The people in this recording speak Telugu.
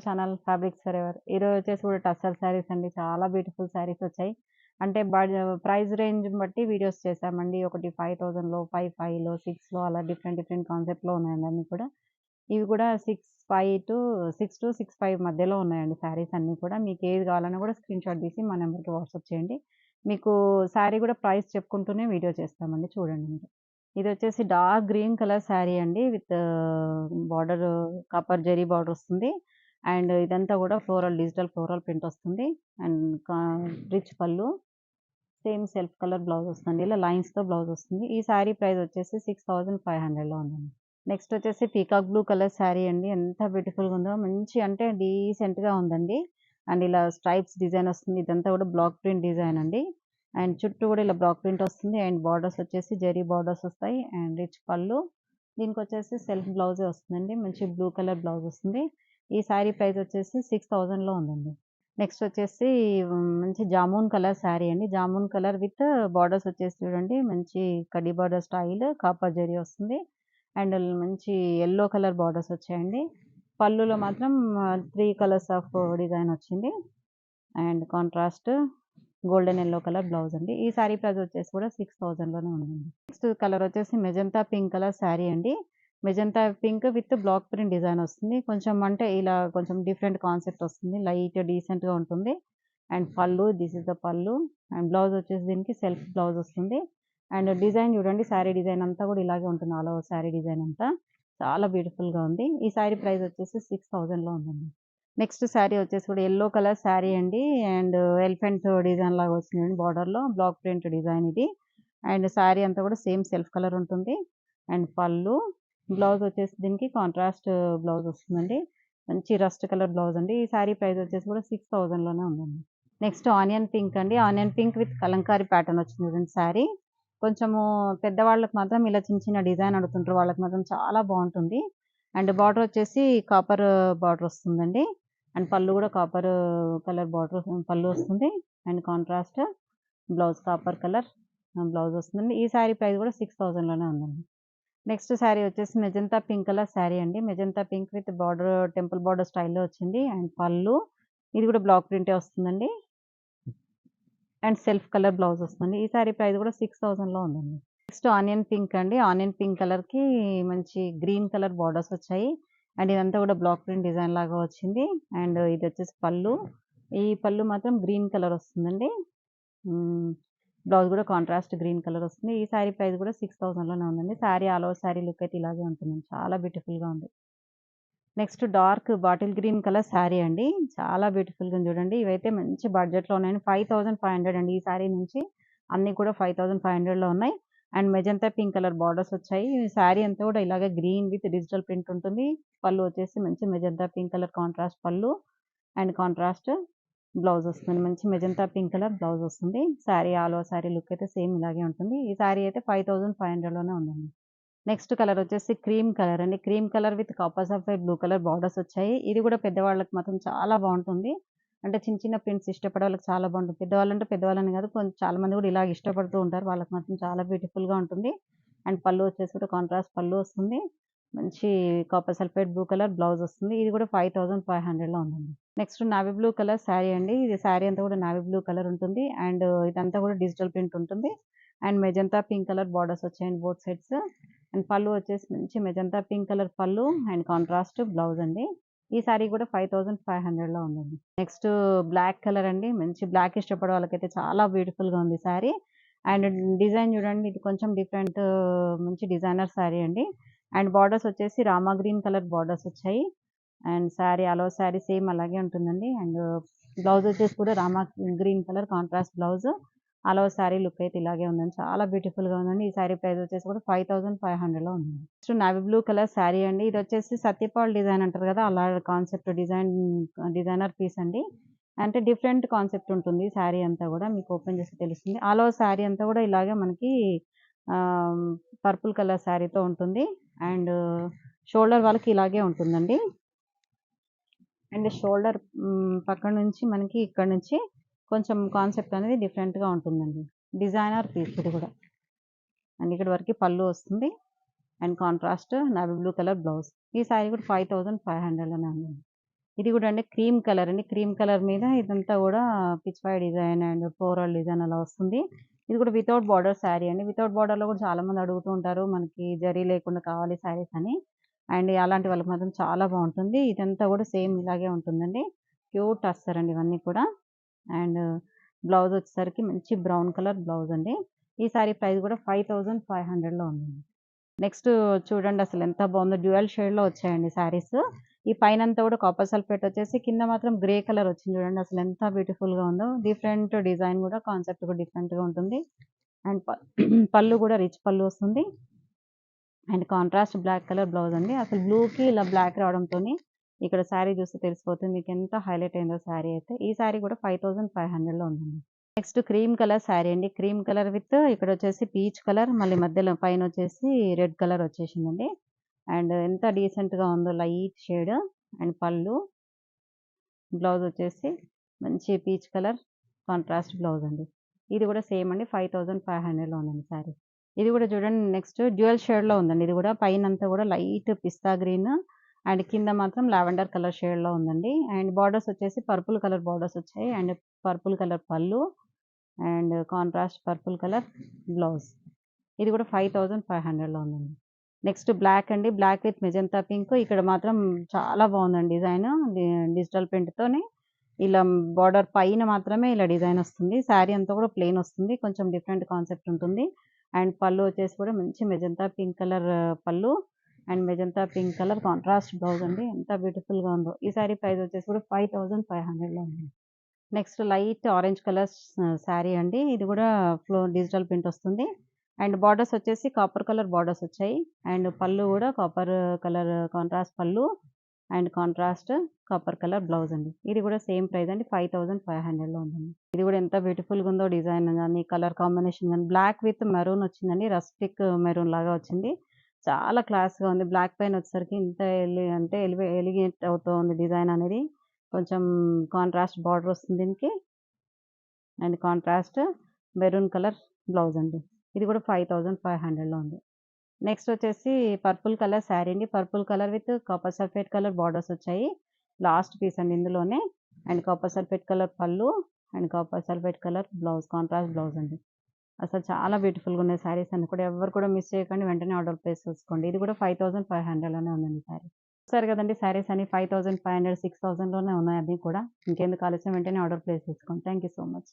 Channel fabrics for ever. ఈరోజు వచ్చేసి కూడా టస్సర్ శారీస్ అండి. చాలా బ్యూటిఫుల్ శారీస్ వచ్చాయి. అంటే ప్రైస్ రేంజ్‌ని బట్టి వీడియోస్ చేశామండి. ఒకటి 5000లో, 5,500లో, 6లో అలా డిఫరెంట్ డిఫరెంట్ కాన్సెప్ట్‌లో ఉన్నాయండి అన్నీ కూడా. ఇవి కూడా 6-6 మధ్యలో ఉన్నాయండి శారీస్ అన్నీ కూడా. మీకు ఏది కావాలన్నా కూడా స్క్రీన్‌షాట్ తీసి మా నెంబర్‌కి వాట్సాప్ చేయండి. మీకు శారీ కూడా ప్రైస్ చెప్పుకుంటూనే వీడియో చేస్తామండి, చూడండి మీరు. ఇదొచ్చేసి డార్క్ గ్రీన్ కలర్ శారీ అండి. With border copper zari border వస్తుంది. అండ్ ఇదంతా కూడా డిజిటల్ ఫ్లోరల్ ప్రింట్ వస్తుంది. అండ్ రిచ్ పళ్ళు, సేమ్ సెల్ఫ్ కలర్ బ్లౌజ్ వస్తుంది. ఇలా లైన్స్‌తో బ్లౌజ్ వస్తుంది. ఈ శారీ ప్రైస్ వచ్చేసి 6500లో ఉందండి. నెక్స్ట్ వచ్చేసి పీకాక్ బ్లూ కలర్ శారీ అండి. ఎంత బ్యూటిఫుల్‌గా ఉందో, మంచి అంటే డీసెంట్‌గా ఉందండి. అండ్ ఇలా స్ట్రైప్స్ డిజైన్ వస్తుంది. ఇదంతా కూడా బ్లాక్ ప్రింట్ డిజైన్ అండి. అండ్ చుట్టూ కూడా ఇలా బ్లాక్ ప్రింట్ వస్తుంది. అండ్ బార్డర్స్ వచ్చేసి జరీ బార్డర్స్ వస్తాయి. అండ్ రిచ్ పళ్ళు. దీనికొచ్చేసి సెల్ఫ్ బ్లౌజే వస్తుందండి. మంచి బ్లూ కలర్ బ్లౌజ్ వస్తుంది. ఈ శారీ ప్రైస్ వచ్చేసి 6000లో ఉందండి. నెక్స్ట్ వచ్చేసి మంచి జామున్ కలర్ శారీ అండి. జామున్ కలర్ విత్ బార్డర్స్ వచ్చేసి చూడండి, మంచి కడ్డీ బార్డర్ స్టైల్ కాపర్ జరీ వస్తుంది. అండ్ మంచి యెల్లో కలర్ బార్డర్స్ వచ్చాయండి. పళ్ళులో మాత్రం 3 కలర్స్ ఆఫ్ డిజైన్ వచ్చింది. And contrast golden yellow colour blouse అండి. ఈ శారీ ప్రైస్ వచ్చేసి కూడా 6000లోనే ఉందండి. నెక్స్ట్ కలర్ వచ్చేసి మెజంతా పింక్ కలర్ శారీ అండి. Magenta pink with black print design వస్తుంది. కొంచెం అంటే ఇలా కొంచెం డిఫరెంట్ కాన్సెప్ట్ వస్తుంది. లైట్ డీసెంట్‌గా ఉంటుంది. అండ్ పళ్ళు, దిస్ ఇస్ ద పళ్ళు. అండ్ బ్లౌజ్ వచ్చేసి దీనికి సెల్ఫ్ బ్లౌజ్ వస్తుంది. అండ్ డిజైన్ చూడండి, శారీ డిజైన్ అంతా కూడా ఇలాగే ఉంటుంది. ఆల్ ఓవర్ శారీ డిజైన్ అంతా చాలా బ్యూటిఫుల్‌గా ఉంది. ఈ శారీ ప్రైస్ వచ్చేసి 6000లో ఉందండి. నెక్స్ట్ శారీ వచ్చేసి కూడా యెల్లో కలర్ శారీ అండి. అండ్ ఎలిఫెంట్ డిజైన్ లాగా వచ్చిందండి బార్డర్‌లో. బ్లాక్ ప్రింట్ డిజైన్ ఇది. అండ్ శారీ అంతా కూడా సేమ్ సెల్ఫ్ కలర్ ఉంటుంది. అండ్ పళ్ళు, బ్లౌజ్ వచ్చేసి దీనికి కాంట్రాస్ట్ బ్లౌజ్ వస్తుందండి. మంచి రస్ట్ కలర్ బ్లౌజ్ అండి. ఈ శారీ ప్రైస్ వచ్చేసి కూడా 6000లోనే ఉందండి. నెక్స్ట్ ఆనియన్ పింక్ అండి. Onion pink with Kalamkari pattern వచ్చింది చూడండి శారీ. కొంచెము పెద్దవాళ్ళకి మాత్రం ఇలా చిన్న చిన్న డిజైన్ అడుగుతుంటారు. వాళ్ళకి మాత్రం చాలా బాగుంటుంది. అండ్ బార్డర్ వచ్చేసి కాపర్ బార్డర్ వస్తుందండి. అండ్ పళ్ళు కూడా కాపర్ కలర్ బార్డర్ పళ్ళు వస్తుంది. And contrast blouse copper colour blouse వస్తుందండి. ఈ శారీ ప్రైస్ కూడా 6000లోనే ఉందండి. నెక్స్ట్ శారీ వచ్చేసి మెజంతా పింక్ కలర్ శారీ అండి. Magenta pink with border temple border స్టైల్‌లో వచ్చింది. అండ్ పళ్ళు, ఇది కూడా బ్లాక్ ప్రింటే వస్తుందండి. అండ్ సెల్ఫ్ కలర్ బ్లౌజ్ వస్తుంది. ఈ శారీ ప్రైస్ కూడా 6000లో ఉందండి. నెక్స్ట్ ఆనియన్ పింక్ అండి. ఆనియన్ పింక్ కలర్‌కి మంచి గ్రీన్ కలర్ బార్డర్స్ వచ్చాయి. అండ్ ఇదంతా కూడా బ్లాక్ ప్రింట్ డిజైన్ లాగా వచ్చింది. అండ్ ఇది వచ్చేసి పళ్ళు. ఈ పళ్ళు మాత్రం గ్రీన్ కలర్ వస్తుందండి. బ్లౌజ్ కూడా కాంట్రాస్ట్ గ్రీన్ కలర్ వస్తుంది. ఈ శారీ ప్రైస్ కూడా 6000లోనే ఉందండి. Sari all over sari look అయితే ఇలాగే ఉంటుందండి. చాలా బ్యూటిఫుల్‌గా ఉంది. Next dark bottle green colour sari అండి. చాలా బ్యూటిఫుల్‌గా ఉంది చూడండి. ఇవైతే మంచి బడ్జెట్‌లో ఉన్నాయండి. 5500 అండి ఈ శారీ నుంచి. అన్నీ కూడా 5500లో ఉన్నాయి. And magenta pink colour borders వచ్చాయి. ఈ శారీ అంతా కూడా ఇలాగే గ్రీన్ విత్ డిజిటల్ ప్రింట్ ఉంటుంది. పళ్ళు వచ్చేసి మంచి మెజంతా పింక్ కలర్ కాంట్రాస్ట్ పళ్ళు. అండ్ కాంట్రాస్ట్ బ్లౌజ్ వస్తుంది. మంచి మెజంతా పింక్ కలర్ బ్లౌజ్ వస్తుంది. Sari all over sari look అయితే సేమ్ ఇలాగే ఉంటుంది. ఈ శారీ అయితే 5500లోనే ఉందండి. నెక్స్ట్ కలర్ వచ్చేసి క్రీమ్ కలర్ అండి. Cream colour with copper sulphide blue colour borders వచ్చాయి. ఇది కూడా పెద్దవాళ్ళకి మాత్రం చాలా బాగుంటుంది. అంటే చిన్న చిన్న ప్రింట్స్ ఇష్టపడే వాళ్ళకి చాలా బాగుంటుంది. పెద్దవాళ్ళంటే పెద్దవాళ్ళని కాదు, చాలా మంది కూడా ఇలాగ ఇష్టపడుతూ ఉంటారు. వాళ్ళకి మాత్రం చాలా బ్యూటిఫుల్‌గా ఉంటుంది. అండ్ పళ్ళు వచ్చేసి కూడా కాంట్రాస్ట్ పళ్ళు వస్తుంది. మంచి copper sulphide blue colour blouse వస్తుంది. ఇది కూడా 5500లో ఉందండి. Next navy blue colour sari అండి. ఇది శారీ అంతా కూడా నావీ బ్లూ కలర్ ఉంటుంది. అండ్ ఇదంతా కూడా డిజిటల్ ప్రింట్ ఉంటుంది. And magenta pink colour borders వచ్చాయండి బోత్ సైడ్స్. అండ్ పళ్ళు వచ్చేసి మంచి మెజంతా పింక్ కలర్ పళ్ళు. అండ్ కాంట్రాస్ట్ బ్లౌజ్ అండి. ఈ శారీ కూడా 5500లో ఉందండి. నెక్స్ట్ బ్లాక్ కలర్ అండి. మంచి బ్లాక్ ఇష్టపడే వాళ్ళకైతే చాలా బ్యూటిఫుల్‌గా ఉంది శారీ. అండ్ డిజైన్ చూడండి, ఇది కొంచెం డిఫరెంట్, మంచి డిజైనర్ శారీ అండి. అండ్ బార్డర్స్ వచ్చేసి రామా గ్రీన్ కలర్ బార్డర్స్ వచ్చాయి. And sari all over sari same అలాగే ఉంటుందండి. అండ్ బ్లౌజ్ వచ్చేసి కూడా Rama green colour contrast blouse. All over sari look అయితే ఇలాగే ఉందండి. చాలా బ్యూటిఫుల్‌గా ఉందండి. ఈ శారీ ప్రైస్ వచ్చేసి కూడా 5500లో ఉందండి. Next navy blue colour sari అండి. ఇది వచ్చేసి సత్యపాల్ డిజైన్ అంటారు కదా, అలా కాన్సెప్ట్ డిజైనర్ పీస్ అండి. అంటే డిఫరెంట్ కాన్సెప్ట్ ఉంటుంది శారీ అంతా కూడా. మీకు ఓపెన్ చేస్తే తెలుస్తుంది. ఆల్ ఓవర్ శారీ అంతా కూడా ఇలాగే మనకి పర్పుల్ కలర్ శారీతో ఉంటుంది. అండ్ షోల్డర్ వాళ్ళకి ఇలాగే ఉంటుందండి. అండ్ షోల్డర్ పక్కన నుంచి మనకి ఇక్కడ నుంచి కొంచెం కాన్సెప్ట్ అనేది డిఫరెంట్‌గా ఉంటుందండి. డిజైనర్ పీస్ ఇది కూడా. అండ్ ఇక్కడ వరకు పళ్ళు వస్తుంది. And contrast navy blue colour blouse. ఈ శారీ కూడా 5500లోనే ఉందండి. ఇది కూడా అండి క్రీమ్ కలర్ అండి. క్రీమ్ కలర్ మీద ఇదంతా కూడా Pichwai design and floral design అలా వస్తుంది. ఇది కూడా వితౌట్ బార్డర్ శారీ అండి. వితౌట్ బార్డర్‌లో కూడా చాలా మంది అడుగుతూ ఉంటారు. మనకి జరీ లేకుండా కావాలి శారీస్ అని. అండ్ అలాంటి వాళ్ళకి మాత్రం చాలా బావుంటుంది. ఇదంతా కూడా సేమ్ ఇలాగే ఉంటుందండి. క్యూట్ టస్సర్ అండి ఇవన్నీ కూడా. అండ్ బ్లౌజ్ వచ్చేసరికి మంచి బ్రౌన్ కలర్ బ్లౌజ్ అండి. ఈ సారీ ప్రైస్ కూడా 5500లో ఉందండి. నెక్స్ట్ చూడండి అసలెంత బావుందో. డ్యూయల్ షేడ్‌లో వచ్చాయండి శారీస్. ఈ పైనంతా కూడా కాపర్ సల్ఫేట్ వచ్చేసి కింద మాత్రం గ్రే కలర్ వచ్చింది చూడండి. అసలెంత బ్యూటిఫుల్‌గా ఉందో. డిఫరెంట్ డిజైన్ కూడా కాన్సెప్ట్ కూడా డిఫరెంట్‌గా ఉంటుంది. అండ్ పళ్ళు కూడా రిచ్ పళ్ళు వస్తుంది. And contrast black colour blouse అండి. అసలు బ్లూకి ఇలా బ్లాక్ రావడంతోని ఇక్కడ శారీ చూస్తే తెలిసిపోతుంది మీకెంత హైలైట్ అయిందో శారీ అయితే. ఈ శారీ కూడా 5500లో ఉందండి. నెక్స్ట్ క్రీమ్ కలర్ శారీ అండి. క్రీమ్ కలర్ విత్ ఇక్కడొచ్చేసి పీచ్ కలర్, మళ్ళీ మధ్యలో పైనొచ్చేసి రెడ్ కలర్ వచ్చేసిందండి. అండ్ ఎంత డీసెంట్‌గా ఉందో light shade. And pallu, blouse వచ్చేసి మంచి పీచ్ కలర్ కాంట్రాస్ట్ బ్లౌజ్ అండి. ఇది కూడా సేమ్ అండి 5500లో ఉందండి శారీ. ఇది కూడా చూడండి నెక్స్ట్ డ్యూయల్ షేడ్‌లో ఉందండి. ఇది కూడా పైనంతా కూడా లైట్ పిస్తా గ్రీన్ అండ్ కింద మాత్రం లావెండర్ కలర్ షేడ్‌లో ఉందండి. అండ్ బార్డర్స్ వచ్చేసి పర్పుల్ కలర్ బార్డర్స్ వచ్చాయి. అండ్ పర్పుల్ కలర్ పళ్ళు and contrast purple colour blouse. ఇది కూడా 5500లో ఉందండి. నెక్స్ట్ బ్లాక్ అండి. Black with magenta pink. ఇక్కడ మాత్రం చాలా బావుందండి డిజైను. డిజిటల్ ప్రింట్‌తోని ఇలా బార్డర్ పైన మాత్రమే ఇలా డిజైన్ వస్తుంది. శారీ అంతా కూడా ప్లెయిన్ వస్తుంది. కొంచెం డిఫరెంట్ కాన్సెప్ట్ ఉంటుంది. అండ్ పళ్ళు వచ్చేసి కూడా మంచి మెజంతా పింక్ కలర్ పళ్ళు and magenta pink colour contrast blouse అండి. ఎంత బ్యూటిఫుల్‌గా ఉందో. ఈ శారీ ప్రైస్ వచ్చేసి కూడా 5500లో ఉంది. Next light orange colour sari అండి. ఇది కూడా డిజిటల్ ప్రింట్ వస్తుంది. అండ్ బార్డర్స్ వచ్చేసి కాపర్ కలర్ బార్డర్స్ వచ్చాయి. అండ్ పళ్ళు కూడా కాపర్ కలర్ కాంట్రాస్ట్ పళ్ళు and contrast copper colour blouse అండి. ఇది కూడా సేమ్ ప్రైస్ అండి 5500లో ఉందండి. ఇది కూడా ఎంత బ్యూటిఫుల్‌గా ఉందో డిజైన్ గాని, కలర్ కాంబినేషన్ గాని బ్లాక్ విత్ మెరూన్ వచ్చిందండి. రస్టిక్ మెరూన్ లాగా వచ్చింది. చాలా క్లాస్‌గా ఉంది. బ్లాక్ పైన వచ్చేసరికి ఇంత అంటే ఎలిగేట్ అవుతూ ఉంది డిజైన్ అనేది. కొంచెం కాంట్రాస్ట్ బార్డర్ వస్తుంది దీనికి. And contrast maroon colour blouse అండి. ఇది కూడా 5500లో ఉంది. నెక్స్ట్ వచ్చేసి పర్పుల్ కలర్ శారీ అండి. Purple colour with copper sulphate colour borders వచ్చాయి. లాస్ట్ పీస్ అండి ఇందులోనే. అండ్ కాపర్ సల్ఫేట్ కలర్ పళ్ళు and copper sulphate colour blouse contrast blouse అండి. అసలు చాలా బ్యూటిఫుల్‌గా ఉన్నాయి శారీస్ అన్ని కూడా. ఎవ్వరు కూడా మిస్ చేయకండి. వెంటనే ఆర్డర్ ప్లేస్ చేసుకోండి. ఇది కూడా 5500లోనే ఉందండి శారీ. చూసారు కదండీ శారీస్ అన్ని 5500, 6000లోనే ఉన్నాయి అన్నీ కూడా. ఇంకెందుకు ఆలస్యం వెంటనే ఆర్డర్ ప్లేస్ చేసుకోండి. Thank you so much.